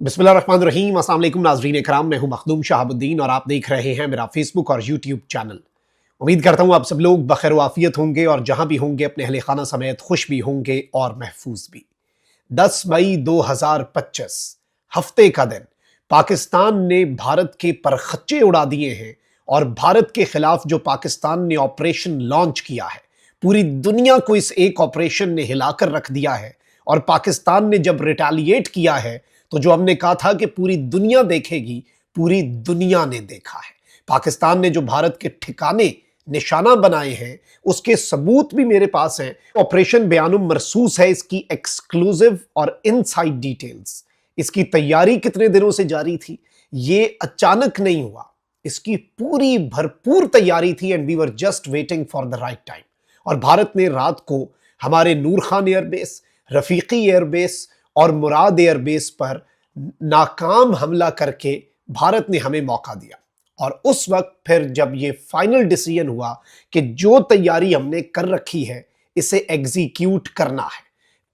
बिस्मिल्लाहिर्रहमानिर्रहीम। अस्सलाम वालेकुम नाज़रीन इकराम, मैं हूं मखदूम शहाबुद्दीन और आप देख रहे हैं मेरा फेसबुक और यूट्यूब चैनल। उम्मीद करता हूं आप सब लोग बखैर वाफियत होंगे और जहां भी होंगे अपने अहले खाना समेत खुश भी होंगे और महफूज भी। 10 मई 2025 हफ्ते का दिन, पाकिस्तान ने भारत के परखच्चे उड़ा दिए हैं और भारत के खिलाफ जो पाकिस्तान ने ऑपरेशन लॉन्च किया है, पूरी दुनिया को इस एक ऑपरेशन ने हिलाकर रख दिया है। और पाकिस्तान ने जब रिटेलिएट किया है तो जो हमने कहा था कि पूरी दुनिया देखेगी, पूरी दुनिया ने देखा है। पाकिस्तान ने जो भारत के ठिकाने निशाना बनाए हैं उसके सबूत भी मेरे पास हैं। ऑपरेशन बयानुम मरसूस है, इसकी एक्सक्लूसिव और इनसाइड डिटेल्स। इसकी तैयारी कितने दिनों से जारी थी, ये अचानक नहीं हुआ, इसकी पूरी भरपूर तैयारी थी and we were just waiting for the right time. और भारत ने रात को हमारे नूर खान एयरबेस, रफीकी एयरबेस और मुराद एयरबेस पर नाकाम हमला करके भारत ने हमें मौका दिया। और उस वक्त फिर जब ये फाइनल डिसीजन हुआ कि जो तैयारी हमने कर रखी है इसे एग्जीक्यूट करना है,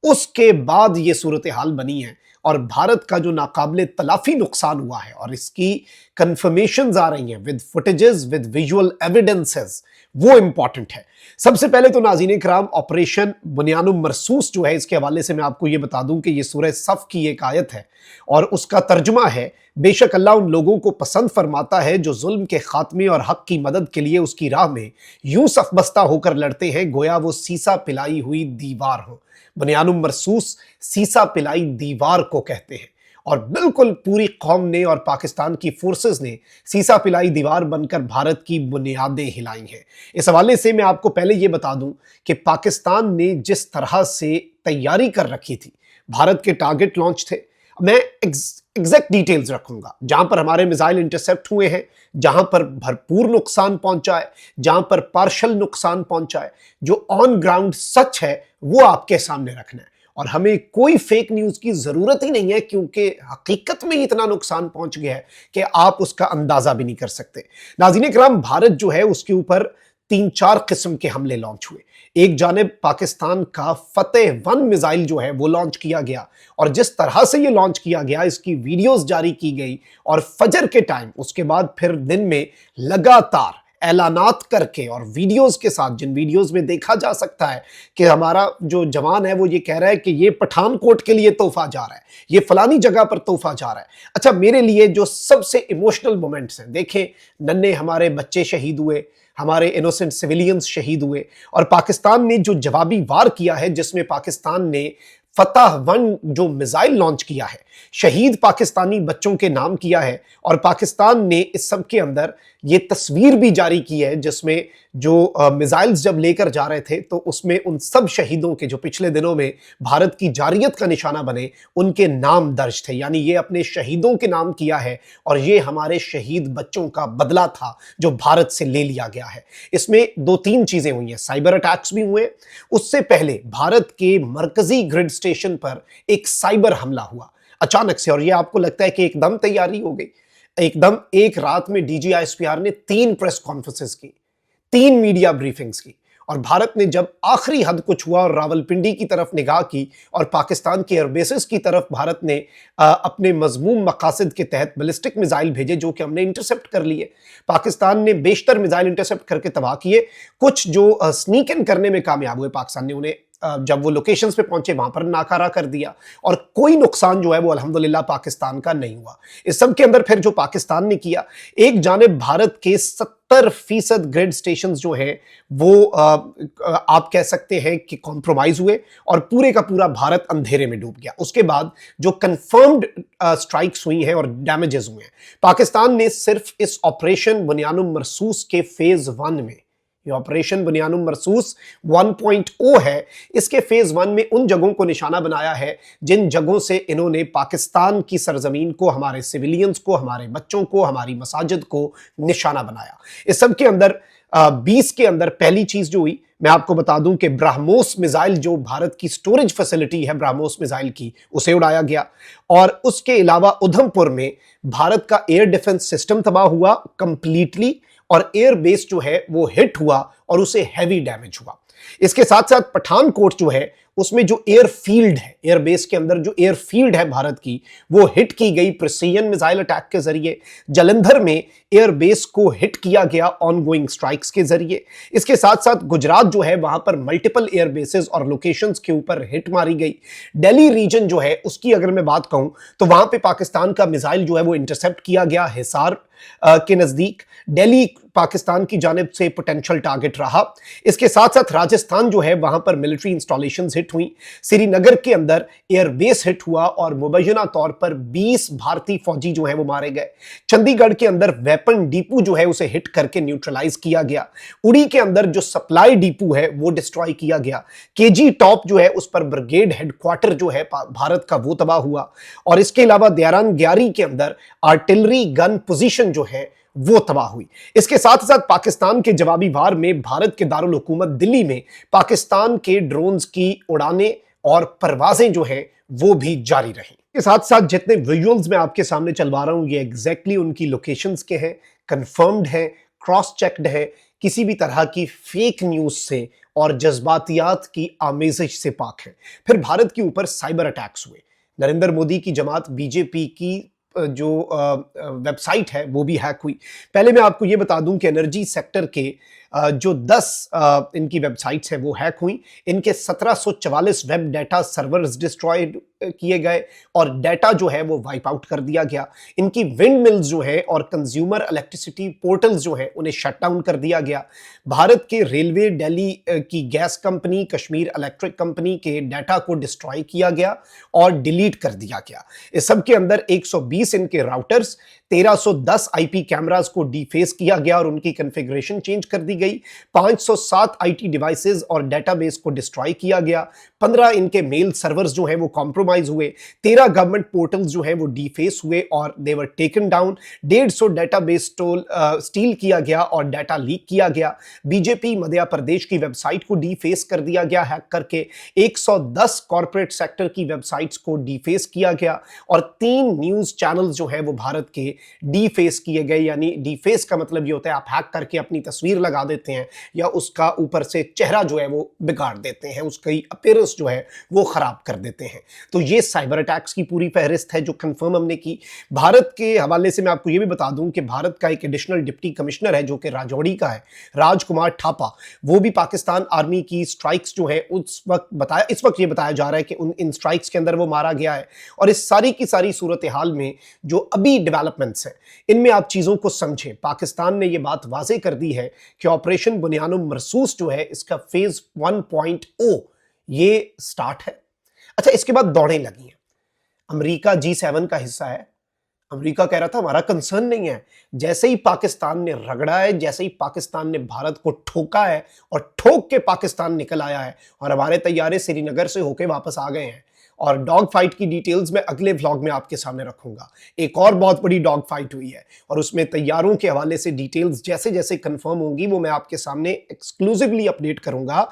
उसके बाद ये सूरत हाल बनी है और भारत का जो नाकाबिले तलाफी नुकसान हुआ है और इसकी कंफर्मेशंस आ रही हैं with footages, with visual evidences, वो इंपॉर्टेंट है। सबसे पहले तो नाज़रीन किराम, ऑपरेशन बुनियानुम मरसूस जो है, इसके हवाले से मैं आपको ये बता दूं कि ये सूरह सफ की एक आयत है और उसका तर्जुमा है, बेशक अल्लाह उन लोगों को पसंद फरमाता है जो जुल्म के खात्मे और हक की मदद के लिए उसकी राह में यूं सफबस्ता होकर लड़ते हैं गोया वो सीसा पिलाई हुई दीवार हो। बुनियानुम मरसूस सीसा पिलाई दीवार को कहते हैं और बिल्कुल पूरी कौम ने और पाकिस्तान की फोर्सेस ने सीसा पिलाई दीवार बनकर भारत की बुनियादें हिलाई हैं। इस हवाले से मैं आपको पहले यह बता दूं कि पाकिस्तान ने जिस तरह से तैयारी कर रखी थी, भारत के टारगेट लॉन्च थे। मैं एग्जैक्ट डिटेल्स रखूंगा, जहां पर हमारे मिसाइल इंटरसेप्ट हुए हैं, जहां पर भरपूर नुकसान पहुंचा है, जहां पर पार्शल नुकसान पहुंचा है, जो ऑन ग्राउंड सच है वो आपके सामने रखना है। और हमें कोई फेक न्यूज की जरूरत ही नहीं है क्योंकि हकीकत में इतना नुकसान पहुंच गया है कि आप उसका अंदाजा भी नहीं कर सकते। नाज़रीन किराम, भारत जो है उसके ऊपर 3-4 किस्म के हमले लॉन्च हुए। एक जानिब पाकिस्तान का फतेह-1 मिसाइल जो है वो लॉन्च किया गया और जिस तरह से ये लॉन्च किया गया, इसकी वीडियोस जारी की गई और फजर के टाइम उसके बाद फिर दिन में लगातार ऐलानात करके और वीडियोस के साथ, जिन वीडियोस में देखा जा सकता है कि हमारा जो जवान है वो ये कह रहा है कि ये पठानकोट के लिए तोहफा जा रहा है, ये फलानी जगह पर तोहफा जा रहा है। अच्छा, मेरे लिए जो सबसे इमोशनल मोमेंट्स हैं, देखें नन्हे हमारे बच्चे शहीद हुए, हमारे इनोसेंट सिविलियंस शहीद हुए और पाकिस्तान ने जो जवाबी वार किया है जिसमें पाकिस्तान ने फतह-1 जो मिसाइल लॉन्च किया है, शहीद पाकिस्तानी बच्चों के नाम किया है और पाकिस्तान ने इस सब के अंदर ये तस्वीर भी जारी की है जिसमें जो मिसाइल्स जब लेकर जा रहे थे तो उसमें उन सब शहीदों के जो पिछले दिनों में भारत की जारियत का निशाना बने, उनके नाम दर्ज थे। यानी ये अपने शहीदों के नाम किया है और ये हमारे शहीद बच्चों का बदला था जो भारत से ले लिया गया है। इसमें 2-3 चीजें हुई हैं, साइबर अटैक्स भी हुए। उससे पहले भारत के मरकजी ग्रिड स्टेशन पर एक साइबर हमला हुआ अचानक से और ये आपको लगता है कि एकदम तैयारी हो गई। एकदम एक रात में डीजीआईएसपीआर ने 3 प्रेस कॉन्फ्रेंसेस की, 3 मीडिया ब्रीफिंग्स की और भारत ने जब आखिरी हद कुछ हुआ और रावलपिंडी की तरफ निगाह की और पाकिस्तान के एयरबेसेस की तरफ भारत ने अपने मजमूम मकासद के तहत बैलिस्टिक मिसाइल भेजे जो कि हमने इंटरसेप्ट कर लिए। पाकिस्तान ने बेशतर मिसाइल इंटरसेप्ट करके तबाह किए, कुछ जो स्नीक इन करने में कामयाब हुए पाकिस्तान ने उन्हें जब वो लोकेशंस पे पहुंचे वहां पर नाकारा कर दिया और कोई नुकसान जो है वो अल्हम्दुलिल्लाह पाकिस्तान का नहीं हुआ। इस सब के अंदर फिर जो पाकिस्तान ने किया, एक जानिब भारत के 70% ग्रिड स्टेशंस जो हैं वो आप कह सकते हैं कि कॉम्प्रोमाइज हुए और पूरे का पूरा भारत अंधेरे में डूब गया। उसके बाद जो कंफर्म्ड स्ट्राइक्स हुई हैं और डैमेजेस हुए हैं, पाकिस्तान ने सिर्फ इस ऑपरेशन बुनियानुम मरसूस के फेज 1 में, ये ऑपरेशन बुनियानुम मरसूस 1.0 है, इसके फेज 1 में उन जगहों को निशाना बनाया है जिन जगहों से इन्होंने पाकिस्तान की सरजमीन को, हमारे सिविलियंस को, हमारे बच्चों को, हमारी मसाजिद को निशाना बनाया। इस सब के अंदर 20 के अंदर पहली चीज जो हुई, मैं आपको बता दूं कि ब्रह्मोस मिसाइल जो भारत की स्टोरेज फैसिलिटी है ब्रह्मोस मिसाइल की, उसे उड़ाया गया और उसके अलावा उधमपुर में भारत का एयर डिफेंस सिस्टम तबाह हुआ कंप्लीटली और एयर बेस जो है वो हिट हुआ और उसे हैवी डैमेज हुआ। इसके साथ साथ पठानकोट जो है उसमें जो एयरफील्ड है, एयरबेस के अंदर जो एयरफील्ड है भारत की, वो हिट की गई प्रिसीजन मिसाइल अटैक के जरिए। जालंधर में एयरबेस को हिट किया गया ऑनगोइंग स्ट्राइक्स के जरिए। इसके साथ साथ गुजरात जो है वहां पर मल्टीपल एयरबेसेस और लोकेशंस के ऊपर हिट मारी गई। दिल्ली रीजन जो है उसकी अगर मैं बात कहूं तो वहां पे पाकिस्तान का मिसाइल जो है वो इंटरसेप्ट किया गया हिसार के नजदीक। दिल्ली पाकिस्तान की जानिब से पोटेंशियल टारगेट रहा। इसके साथ साथ राजस्थान जो है वहां पर मिलिट्री इंस्टॉलेशंस हिट हुई। श्रीनगर के अंदर एयरबेस हिट हुआ और मुबैना तौर पर 20 भारतीय फौजी जो है वो मारे गए। चंडीगढ़ के अंदर वेपन डिपो जो है उसे हिट करके न्यूट्रलाइज किया गया। उड़ी के अंदर जो सप्लाई डिपो है वो डिस्ट्रॉय किया गया। केजी टॉप जो है उस पर ब्रिगेड हेडक्वार्टर जो है भारत का वो तबाह हुआ। और इसके अलावा दयारान ग्यारी के अंदर आर्टिलरी गन पोजीशन जो है वो तबाह हुई। इसके साथ साथ पाकिस्तान के जवाबी वार में भारत के दारुल हुकूमत दिल्ली में पाकिस्तान के ड्रोन्स की उड़ानें और परवाजें जो है वो भी जारी रही। इसके साथ साथ जितने विजुअल्स मैं आपके सामने चलवा रहा हूं ये एग्जैक्टली उनकी लोकेशंस के हैं, कंफर्म्ड हैं, क्रॉस चेक्ड है, किसी भी तरह की फेक न्यूज से और जज्बातियात की आमेजिश से पाक है। फिर भारत के ऊपर साइबर अटैक्स हुए। नरेंद्र मोदी की जमात बीजेपी की जो वेबसाइट है वो भी हैक हुई। पहले मैं आपको ये बता दूं कि एनर्जी सेक्टर के जो 10 इनकी वेबसाइट्स हैं वो हैक हुई। इनके 1744 वेब डाटा सर्वर्स डिस्ट्रॉयड किए गए और डाटा जो है वो वाइप आउट कर दिया गया। इनकी विंड मिल्स जो है और कंज्यूमर इलेक्ट्रिसिटी पोर्टल्स जो है उन्हें शट डाउन कर दिया गया। भारत के रेलवे, दिल्ली की gas company, Kashmir electric company के डाटा को डिस्ट्रॉय किया गया और डिलीट कर दिया गया। इस सब के अंदर 120 इनके राउटर्स, 1310 आईपी कैमरास को डीफेस किया गया और उनकी कॉन्फ़िगरेशन चेंज कर दी गई। 507 आईटी डिवाइसेस और डेटाबेस को डिस्ट्रॉय किया गया। 15 इनके मेल सर्वर्स जो हैं वो कॉम्प्रोमाइज हुए। 13 गवर्नमेंट पोर्टल्स जो हैं वो डीफेस हुए और they were taken down. 150 database steal किया गया और डाटा लीक किया गया। बीजेपी मध्य प्रदेश की वेबसाइट को डीफेस कर दिया गया हैक करके। 110 कॉर्पोरेट सेक्टर की वेबसाइट्स को डीफेस किया गया और 3 न्यूज चैनल्स जो हैं वो भारत के डीफेस किए गए। यानी डीफेस का मतलब ये होता है आप हैक करके अपनी तस्वीर लगा देते हैं या उसका ऊपर से चेहरा जो है वो बिगाड़ देते हैं, उसकी अपीयरेंस जो है वो खराब कर देते हैं। तो ये साइबर अटैक्स की पूरी फहरिस्त है जो कंफर्म हमने की। भारत के हवाले से मैं आपको ये भी बता दूं कि भारत का एक एडिशनल डिप्टी कमिश्नर है जो कि राजौरी का है, राजकुमार थापा, वो भी पाकिस्तान आर्मी की स्ट्राइक्स जो है इस वक्त ये बताया जा रहा है कि इन स्ट्राइक्स के अंदर वो मारा गया है। और इस सारी की सारी सूरत हाल में जो अभी डेवलपमेंट्स हैं इनमें आप चीजों को समझें। पाकिस्तान ने ये बात वाजे कर दी है कि ऑपरेशन बुनियानुम मरसूस जो है इसका फेज 1.0 ये स्टार्ट है। अच्छा, इसके बाद दौड़ें लगी हैं। अमेरिका G7 का हिस्सा है। अमेरिका कह रहा था हमारा कंसर्न नहीं है। जैसे ही पाकिस्तान ने रगड़ा है, जैसे ही पाकिस्तान ने भारत को ठोका है और ठोक के पाकिस्तान निकल आया है और हमारे तैयारे श्रीनगर से होके वापस आ गए हैं। और डॉग फाइट की डिटेल्स मैं अगले व्लॉग में आपके सामने रखूंगा। एक और बहुत बड़ी डॉग फाइट हुई है और उसमें तैयारों के हवाले से डिटेल्स जैसे जैसे कंफर्म होंगी वो मैं आपके सामने एक्सक्लूसिवली अपडेट करूंगा।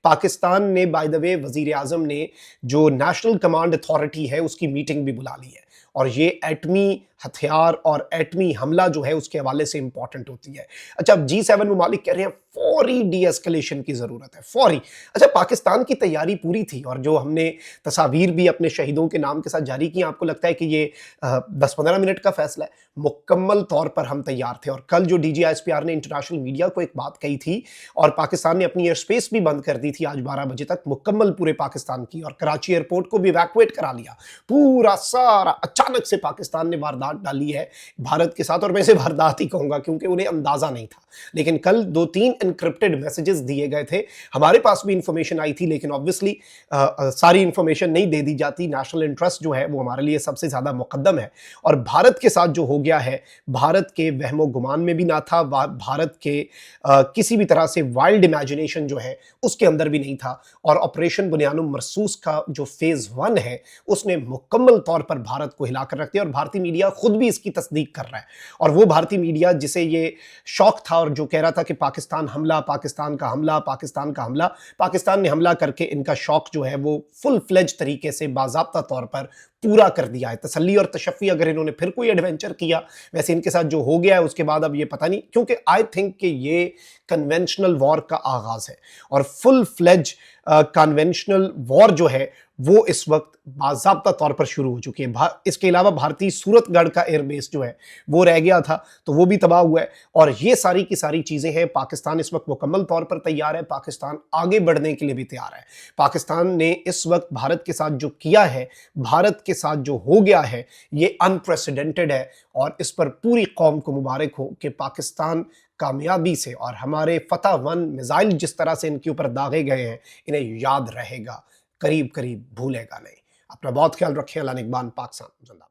पाकिस्तान ने बाय द वे वजीर आजम ने जो नेशनल कमांड अथॉरिटी है उसकी मीटिंग भी बुला ली है और ये एटमी हथियार और एटमी हमला जो है उसके हवाले से इंपॉर्टेंट होती है। अच्छा, अब G7 ममालिक कह रहे हैं फौरी डी एस्केलेशन की जरूरत है, फौरी। अच्छा, पाकिस्तान की तैयारी पूरी थी और जो हमने तस्वीर भी अपने शहीदों के नाम के साथ जारी की, आपको लगता है कि ये 10-15 मिनट का फैसला है? मुकम्मल तौर पर हम तैयार थे। और कल जो DGISPR ने इंटरनेशनल मीडिया को एक बात कही थी और पाकिस्तान ने अपनी एयर स्पेस भी बंद कर दी थी आज 12 बजे तक, मुकम्मल पूरे पाकिस्तान की, और कराची एयरपोर्ट को भी इवैक्यूएट करा लिया पूरा सारा। अचानक से पाकिस्तान ने वारदात डाली है भारत के साथ, और मैं इसे वारदात ही कहूंगा क्योंकि उन्हें अंदाजा नहीं था। लेकिन कल 2-3 एनक्रिप्टेड मैसेजेस दिए गए थे, हमारे पास भी इंफॉर्मेशन आई थी, लेकिन ऑब्वियसली सारी इंफॉर्मेशन नहीं दे दी जाती। नेशनल इंटरेस्ट जो है वो हमारे लिए सबसे ज्यादा मुकद्दम है। और भारत के साथ जो हो गया है, भारत के वहमो गुमान में भी ना था, भारत के किसी भी तरह से वाइल्ड इमेजिनेशन जो है उसके अंदर भी नहीं था। और ऑपरेशन बुनियानुम मरसूस का जो फेज 1 है उसने मुकम्मल तौर पर भारत को हिलाकर रख दिया और भारतीय मीडिया खुद भी इसकी तस्दीक कर रहा है। और वो भारतीय मीडिया जिसे ये शौक था और जो कह रहा था कि पाकिस्तान हमला, पाकिस्तान का हमला, पाकिस्तान का हमला, पाकिस्तान ने हमला करके इनका शौक जो है वो फुल फ्लेज तरीके से बाज़ाब्ता तौर पर पूरा कर दिया है। तसल्ली और तशफ़ी अगर इन्होंने फिर कोई एडवेंचर किया, वैसे इनके साथ जो हो गया है उसके बाद अब ये पता नहीं, क्योंकि आई थिंक कि ये कन्वेंशनल वॉर का आगाज़ है और फुल फ्लेज कन्वेंशनल वॉर जो है वो इस वक्त बाज़ाब्ता तौर पर शुरू हो चुकी है। इसके अलावा भारतीय सूरतगढ़ का एयरबेस जो है वो रह गया था, तो वो भी तबाह हुआ है। और ये सारी की सारी चीज़ें हैं। पाकिस्तान इस वक्त मुकम्मल तौर पर तैयार है, पाकिस्तान आगे बढ़ने के लिए भी तैयार है। पाकिस्तान ने इस वक्त भारत के साथ जो किया है, भारत के साथ जो हो गया है, ये अनप्रेसिडेंटेड है और इस पर पूरी कौम को मुबारक हो कि पाकिस्तान कामयाबी से, और हमारे फतह 1 मिसाइल जिस तरह से इनके ऊपर दागे गए हैं, इन्हें याद रहेगा, करीब करीब भूलेगा नहीं। अपना बहुत ख्याल रखें। अल्लाह निगहबान। पाक साम जिंदाबाद।